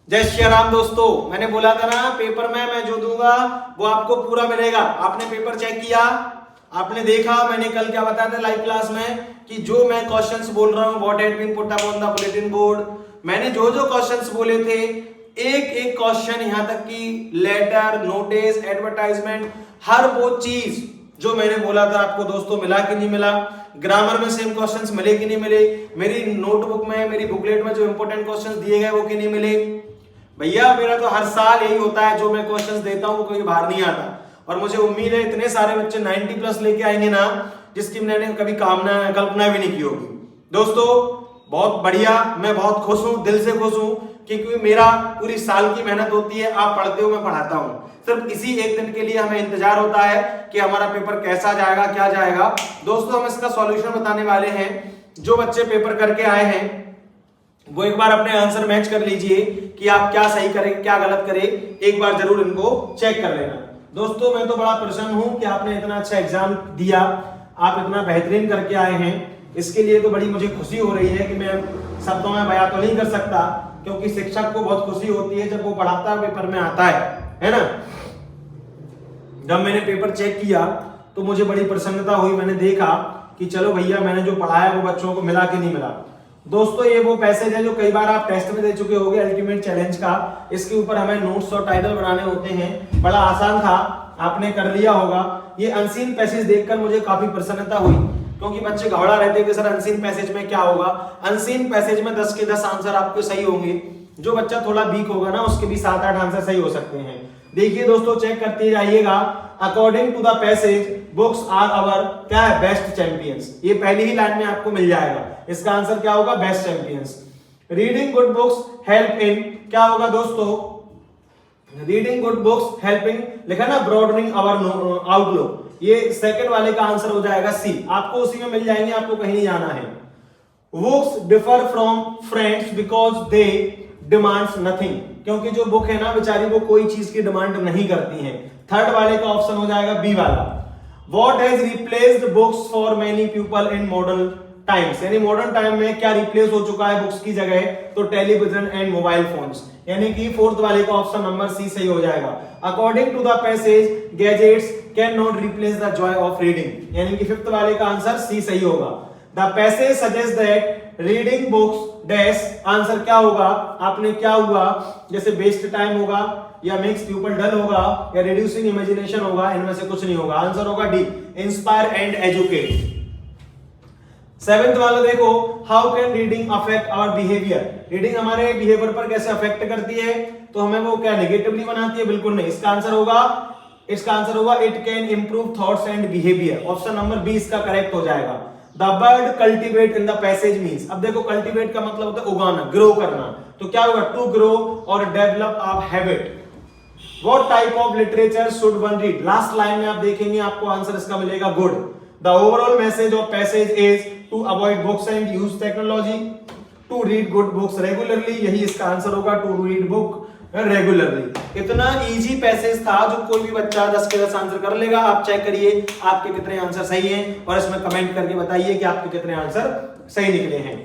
जय श्री राम दोस्तों, मैंने बोला था ना पेपर में मैं जो दूंगा वो आपको पूरा मिलेगा। आपने पेपर चेक किया, आपने देखा मैंने कल क्या बताया था लाइव क्लास में कि जो मैं क्वेश्चंस बोल रहा हूँ what had been put up on the bulletin board, मैंने जो जो क्वेश्चंस बोले थे एक एक क्वेश्चन यहाँ तक कि लेटर, नोटिस, एडवर्टाइजमेंट, हर वो चीज जो मैंने बोला था आपको दोस्तों मिला कि नहीं मिला। ग्रामर में सेम क्वेश्चंस मिले कि नहीं मिले, मेरी नोटबुक में, मेरी बुकलेट में जो इंपॉर्टेंट क्वेश्चंस दिए गए वो कि नहीं मिले। भैया मेरा तो हर साल यही होता है, जो मैं क्वेश्चंस देता हूं वो कभी बाहर नहीं आता और मुझे उम्मीद है इतने सारे बच्चे 90 प्लस लेके आएंगे ना जिसकी मैंने कभी कल्पना भी नहीं की होगी। दोस्तों बहुत बढ़िया, मैं बहुत खुश हूं, दिल से खुश हूं क्योंकि मेरा पूरी साल की मेहनत होती है, आप पढ़ते हो मैं पढ़ाता हूं। सिर्फ इसी एक दिन के लिए हमें इंतजार होता है कि हमारा पेपर कैसा जाएगा, क्या जाएगा। दोस्तों हम इसका सॉल्यूशन बताने वाले हैं। जो बच्चे पेपर करके आए हैं वो एक बार अपने आंसर मैच कर लीजिए कि आप क्या सही करें क्या गलत करें, एक बार जरूर इनको चेक कर लेना। दोस्तों मैं तो बड़ा प्रसन्न हूं कि आपने इतना अच्छा एग्जाम दिया, आप इतना बेहतरीन करके आए हैं, इसके लिए तो बड़ी मुझे खुशी हो रही है कि मैं शब्दों में बयां तो नहीं कर सकता क्योंकि शिक्षक को बहुत खुशी होती है जब वो पढ़ाता है पेपर में आता है ना। जब मैंने पेपर चेक किया तो मुझे बड़ी प्रसन्नता हुई, मैंने देखा कि चलो भैया मैंने जो पढ़ाया वो बच्चों को मिला कि नहीं मिला। दोस्तों ये वो पैसेज है जो कई बार आप टेस्ट में दे चुके होंगे अल्टीमेट चैलेंज का, इसके ऊपर हमें नोट्स और टाइटल बनाने होते हैं। बड़ा आसान था, आपने कर लिया होगा। ये अनसीन पैसेज देखकर मुझे काफी प्रसन्नता हुई क्योंकि बच्चे घबरा रहते थे सर अनसीन पैसेज में क्या होगा। अनसीन पैसेज में 10 के 10 आंसर आपके सही होंगे, जो बच्चा थोड़ा वीक होगा ना उसके भी 7-8 आंसर सही हो सकते हैं। देखिए दोस्तों चेक करते जाइएगा। According to the passage books are our क्या है बेस्ट चैंपियंस, ये पहली ही लाइन में आपको मिल जाएगा। इसका आंसर क्या होगा best champions. Reading good books help in क्या होगा दोस्तों, रीडिंग गुड बुक्स हेल्पिंग लिखा ना ब्रॉडनिंग आवर आउटलुक, ये सेकंड वाले का आंसर हो जाएगा सी, आपको उसी में मिल जाएंगे, आपको कहीं नहीं जाना है। Books differ from friends because they demands nothing, क्योंकि जो बुक है ना बेचारी वो कोई चीज की डिमांड नहीं करती है। थर्ड वाले का ऑप्शन हो जाएगा बी वाला। What has replaced books for many people in modern times, यानी मॉडर्न टाइम में क्या रिप्लेस हो चुका है बुक्स की जगह, तो टेलीविजन एंड मोबाइल फोन्स, यानी कि फोर्थ वाले का ऑप्शन नंबर सी सही हो जाएगा। According to the passage gadgets can not replace the joy of reading, यानी कि फिफ्थ वाले का आंसर सी सही होगा। The passage suggest that reading books dash, answer क्या होगा, आपने क्या हुआ जैसे वेस्ट टाइम होगा या मेक्स पीपल डल होगा या रिड्यूसिंग इमेजिनेशन होगा, इनमें से कुछ नहीं होगा, आंसर होगा D inspire and educate. Seventh वाला देखो, how can reading affect our behaviour, reading हमारे बिहेवियर पर कैसे अफेक्ट करती है, तो हमें वो क्या नेगेटिवली बनाती है, बिल्कुल नहीं। इसका आंसर होगा it can improve thoughts and behaviour, option number B इसका करेक्ट हो जाएगा। The bird cultivate in the passage means, अब देखो कल्टिवेट का मतलब होता है उगाना, ग्रो करना, तो क्या होगा टू ग्रो और develop a habit. What type of literature should one read? Last line में आप देखेंगे आपको आंसर इसका मिलेगा good. The overall message of passage is to avoid books and use technology, to read good books regularly, यही इसका answer होगा to read book regularly। इतना इजी पैसेज था जो कोई भी बच्चा 10 के 10 आंसर कर लेगा। आप चेक करिए आपके कितने आंसर सही हैं और इसमें कमेंट करके बताइए कि आपके कितने आंसर सही निकले हैं।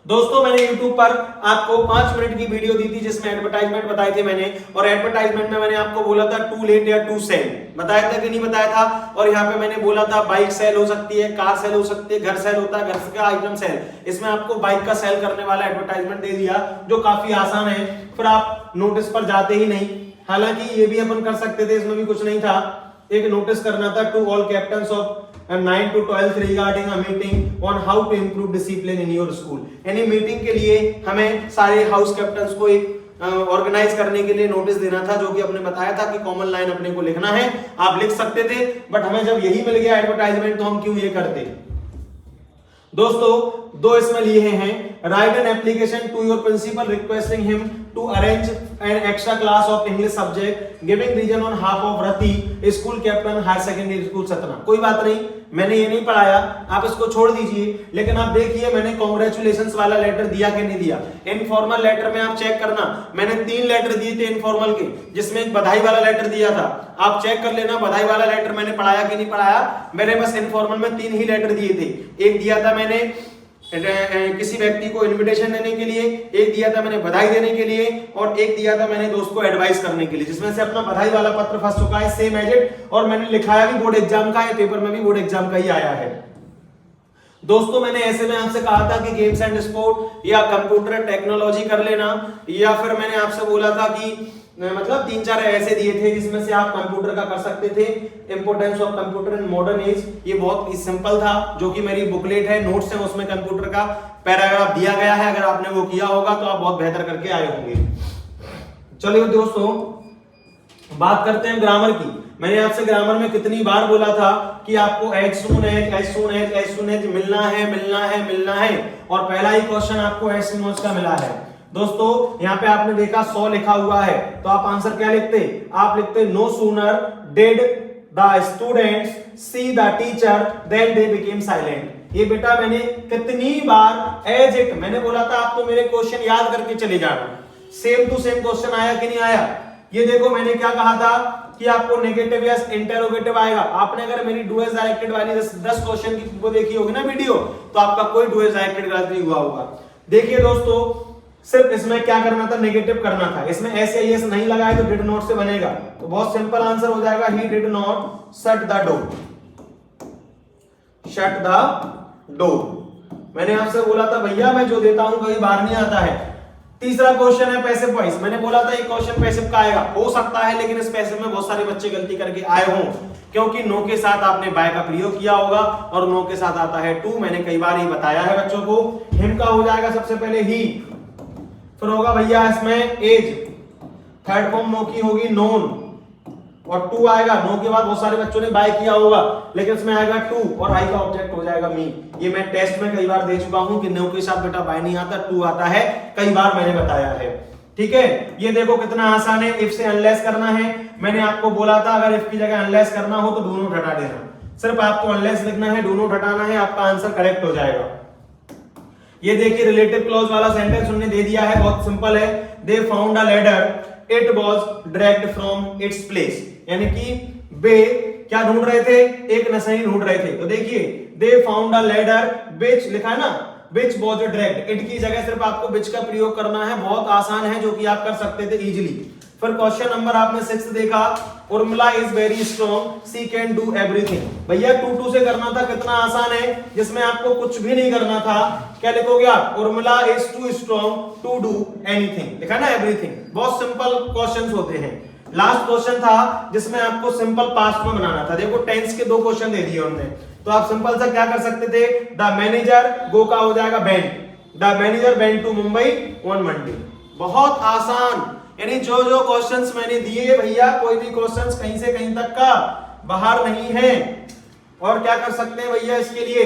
दोस्तों मैंने YouTube पर आपको 5 मिनट की वीडियो दी थी जिसमें एडवर्टाइजमेंट बताए थे मैंने, और एडवर्टाइजमेंट में मैंने आपको बोला था टू लेट या टू सेल, बताया था कि नहीं बताया था। और यहाँ पे मैंने बोला था बाइक सेल हो सकती है, कार सेल हो सकती है, घर सेल होता है, घर का आइटम सेल। इसमें आपको बाइक का सेल करने वाला एडवर्टाइजमेंट दे दिया जो काफी आसान है, फिर आप नोटिस पर जाते ही नहीं। हालांकि ये भी अपन कर सकते थे, इसमें भी कुछ नहीं था। एक नोटिस करना था to all captains of 9 to 12 regarding a meeting on how to improve discipline in your school, यानी मीटिंग के लिए हमें सारे हाउस कैप्टन्स को एक ऑर्गेनाइज करने के लिए नोटिस देना था, जो कि आपने बताया था कि कॉमन लाइन अपने को लिखना है। आप लिख सकते थे बट हमें जब यही मिल गया एडवर्टाइजमेंट तो हम क्यों ये करते। दोस्तों दो इसमें लिए हैं, write an application to your principal requesting him to arrange an extra class of English subject giving reason on half of Rati school captain higher secondary school Satna. कोई बात नहीं, मैंने ये नहीं पढ़ाया, आप इसको छोड़ दीजिए, लेकिन आप देखिए मैंने कांग्रेचुलेशंस वाला लेटर दिया कि नहीं दिया। इनफॉर्मल लेटर में आप चेक करना, मैंने 3 लेटर दिए थे इनफॉर्मल के, जिसमें एक बधाई वाला लेटर दिया था। आप चेक कर लेना बधाई वाला लेटर मैंने पढ़ाया कि नहीं पढ़ाया। मेरे बस इनफॉर्मल में 3 ही लेटर दिए थे। एक दिया था मैंने किसी व्यक्ति को इनविटेशन देने के लिए, एक दिया था मैंने बधाई देने के लिए, और एक दिया था मैंने दोस्त को एडवाइस करने के लिए, जिसमें से अपना बधाई वाला पत्र फंस चुका है, सेम एज इट, और मैंने लिखाया भी बोर्ड एग्जाम का है, पेपर में भी बोर्ड एग्जाम का ही आया है। दोस्तों मैंने ऐसे में आपसे कहा था कि गेम्स एंड स्पोर्ट या कंप्यूटर टेक्नोलॉजी कर लेना, या फिर मैंने आपसे बोला था कि मतलब 3-4 ऐसे दिए थे जिसमें से आप कंप्यूटर का कर सकते थे। Importance of computer in modern age, ये बहुत ही सिंपल था, जो कि मेरी बुकलेट है, नोट्स है, उसमें कंप्यूटर का पैराग्राफ दिया गया है। अगर आपने वो किया होगा तो आप बहुत बेहतर करके आए होंगे। चलिए दोस्तों बात करते हैं ग्रामर की। मैंने आपसे ग्रामर में कितनी बार बोला था कि आपको एज सून एज मिलना है, और पहला ही क्वेश्चन आपको एज सून एज का मिला है। दोस्तों यहाँ पे आपने देखा 100 लिखा हुआ है, तो आप आंसर क्या लिखते? आप लिखते no sooner did the students see the teacher then they became silent. ये बेटा मैंने कितनी बार एज इट, मैंने बोला था आपको मेरे क्वेश्चन याद करके चले जाना, सेम टू सेम क्वेश्चन आया कि नहीं आया? ये देखो मैंने क्या कहा था कि आपको नेगेटिव या इंटरोगेटिव आएगा। आपने अगर मेरी डू एज डायरेक्टेड वाली 10 क्वेश्चन की वो देखी होगी ना वीडियो, तो आपका कोई डू एज डायरेक्टेड गलत नहीं हुआ होगा। देखिए दोस्तों सिर्फ इसमें क्या करना था, नेगेटिव करना था। इसमें ऐसे यस नहीं लगाए तो डिड नॉट से बनेगा, तो बहुत सिंपल आंसर हो जाएगा, he did not shut the door, shut the door. मैंने आपसे बोला था भैया मैं जो देता हूं कभी बाहर नहीं आता है। तीसरा क्वेश्चन है पैसिव वॉइस। मैंने बोला था ये क्वेश्चन पैसिव का आएगा, हो सकता है लेकिन इस पैसिव में बहुत सारे बच्चे गलती करके आए हों, क्योंकि नो के साथ आपने बाय का प्रयोग किया होगा, और नो के साथ आता है टू। मैंने कई बार ही बताया है बच्चों को। हिम का हो जाएगा सबसे पहले ही, फिर होगा भैया इसमें एज, थर्ड फॉर्म नो की होगी नोन, और टू आएगा। नो के बाद बहुत सारे बच्चों ने बाय किया होगा, लेकिन इसमें आएगा टू, और आई का ऑब्जेक्ट हो जाएगा मी। ये मैं टेस्ट में कई बार दे चुका हूं कि नो के साथ बेटा बाय नहीं आता, टू आता है, कई बार मैंने बताया है। ठीक है, ये देखो कितना आसान है, इफ से अनलेस करना है। मैंने आपको बोला था अगर इफ की जगह अनलेस करना हो तो डू नॉट हटा देना, सिर्फ आपको अनलेस लिखना है, डू नॉट हटाना है, आपका आंसर करेक्ट हो जाएगा। ये देखिए रिलेटिव क्लॉज वाला सेंटेंस उन्होंने दे दिया है, बहुत सिंपल है। They found a ladder, it was dragged from its place, यानी कि वे क्या ढूंढ रहे थे? एक नसैनी ढूंढ रहे थे। तो देखिए they found a ladder which लिखा है ना, व्हिच वाज ड्रैग्ड, इट की जगह सिर्फ आपको व्हिच का प्रयोग करना है, बहुत आसान है, जो कि आप कर सकते थे इजीली। फिर क्वेश्चन नंबर आपने 6 देखा, Urmila is very strong, she can do everything. भैया 2 से करना था, कितना आसान है, जिसमें आपको कुछ भी नहीं करना था। क्या लिखोगे आप? Urmila is too strong to do anything, लिखा ना एवरीथिंग। बहुत सिंपल क्वेश्चंस होते हैं। लास्ट क्वेश्चन था जिसमें आपको सिंपल पास्ट में बनाना था। देखो टेंस के 2 क्वेश्चन दे दिए उन्होंने, तो आप सिंपल सा क्या कर सकते थे? द मैनेजर, गो का हो जाएगा went, the manager went to Mumbai on Monday. बहुत आसान, यानी जो जो क्वेश्चंस मैंने दिए भैया, कोई भी क्वेश्चंस कहीं से कहीं तक का बाहर नहीं है। और क्या कर सकते हैं भैया इसके लिए?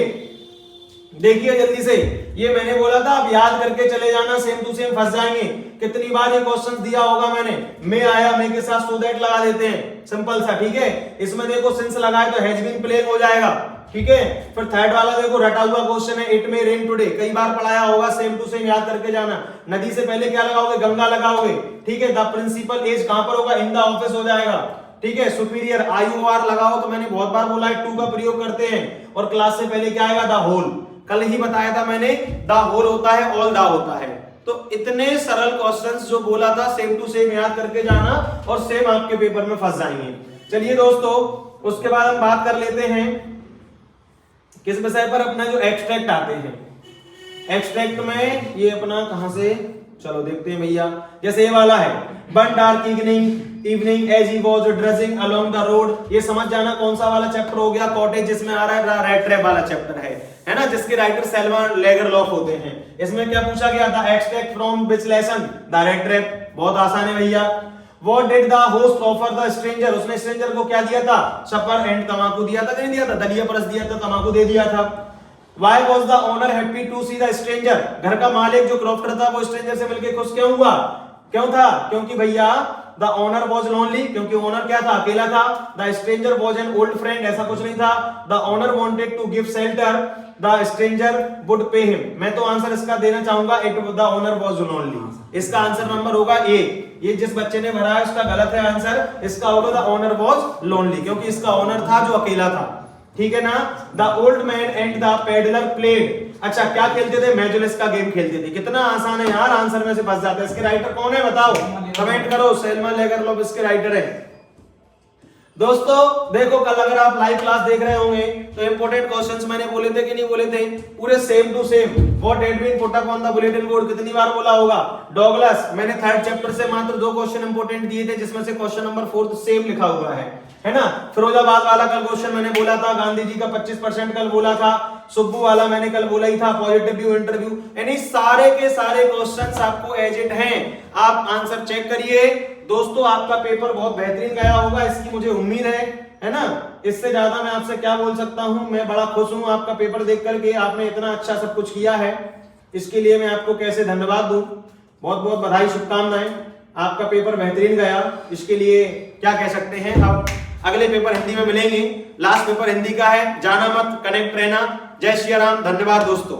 देखिए जल्दी से, ये मैंने बोला था आप याद करके चले जाना, सेम टू सेम फंस जाएंगे। कितनी बार ये क्वेश्चन दिया होगा मैंने, मैं आया, मैं के साथ सो दैट लगा देते हैं, सिंपल सा। ठीक है, इसमें देखो सिंस लगाए तो हैज बीन प्लेइंग हो जाएगा। ठीक है, फिर थर्ड वाला देखो रटा हुआ क्वेश्चन है, इट मे रेन टुडे, कई बार पढ़ाया होगा, सेम टू सेम याद करके जाना। नदी से पहले क्या लगाओगे? गंगा लगाओगे। ठीक है, द प्रिंसिपल एज कहां पर होगा? इन द ऑफिस हो जाएगा। ठीक है, सुपीरियर IOR लगाओ, तो मैंने बहुत बार बोला है टू का प्रयोग करते हैं। और क्लास से पहले क्या आएगा? द होल, कल ही बताया था मैंने, द होल होता है, ऑल द होता है। तो इतने सरल क्वेश्चंस जो बोला था सेम टू सेम याद करके जाना, और सेम आपके पेपर में फंस जाएंगे। चलिए दोस्तों, उसके बाद हम बात कर लेते हैं किस विषय पर? अपना जो एक्सट्रैक्ट आते हैं। एक्सट्रैक्ट में ये अपना कहां से, चलो देखते हैं भैया। जैसे ये वाला है, one dark evening as he was dressing along the road, ये समझ जाना कौन सा वाला चैप्टर हो गया? कॉटेज, जिसमें आ रहा है रेड ट्रैप वाला चैप्टर है ना, जिसके राइटर सेल्वा लेगरलॉफ होते हैं। इसमें क्या पूछा गया था? Extract from which lesson? The red trap. बहुत आसान है भैया। What did the host offer the stranger? उसने स्ट्रेंजर को क्या दिया था? सपर एंड तमाकू दिया था कि नहीं दिया था? दलिया परस दिया था, तमाकू दे दिया था। Why was the owner happy to see the stranger? घर का मालिक जो क्रॉफ्टर था वो स्ट्रेंजर से मिलके खुश क्यों हुआ? क्यों था? क्योंकि भैया the owner was lonely, क्योंकि ओनर क्या था? अकेला था। The stranger was an old friend, ऐसा कुछ नहीं था। The owner wanted to give shelter, the stranger would pay him। मैं तो आंसर इसका देना चाहूंगा, it the owner was lonely। इसका आंसर नंबर होगा ए। ये जिस बच्चे ने भरा है उसका गलत है आंसर, इसका होगा द ओनर वाज लोनली, क्योंकि इसका ओनर था जो अकेला था। ठीक है ना? The old man and the peddler played, अच्छा क्या खेलते थे? मैजुलिस का गेम खेलते थे। कितना आसान है यार, आंसर में से फंस जाता है। इसके राइटर कौन है बताओ, कमेंट करो। सेल्मा लेगरलोफ इसके राइटर है। दोस्तों देखो, कल अगर आप लाइव क्लास देख रहे होंगे तो इंपोर्टेंट क्वेश्चंस मैंने बोले थे कि नहीं बोले थे? पूरे same to same. What had been put up on the bulletin board कितनी बार बोला होगा? डॉगलस। मैंने थर्ड चैप्टर से मात्र 2 क्वेश्चन इंपोर्टेंट दिए थे, जिसमें से क्वेश्चन नंबर 4 सेम लिखा हुआ है ना। फिरोजाबाद वाला कल क्वेश्चन मैंने बोला था, गांधी जी का 25% कल बोला था, सुब्बू वाला मैंने कल बोला ही था, पॉजिटिव व्यू इंटरव्यू, यानी सारे के सारे क्वेश्चंस आपको एज इट हैं। आप आंसर चेक करिए। दोस्तों आपका पेपर बहुत बेहतरीन गया होगा, इसकी मुझे उम्मीद है ना। इससे ज्यादा मैं आपसे क्या बोल सकता हूं। मैं बड़ा खुश हूं आपका पेपर देख करके, आपने इतना अच्छा सब कुछ किया है, इसके लिए मैं आपको कैसे धन्यवाद दूं। बहुत बहुत बधाई, शुभकामनाएं। आपका पेपर बेहतरीन गया, इसके लिए क्या कह सकते हैं। अब अगले पेपर हिंदी में मिलेंगे। लास्ट पेपर हिंदी का है, जाना मत, कनेक्ट रहना। जय श्री राम, धन्यवाद दोस्तों।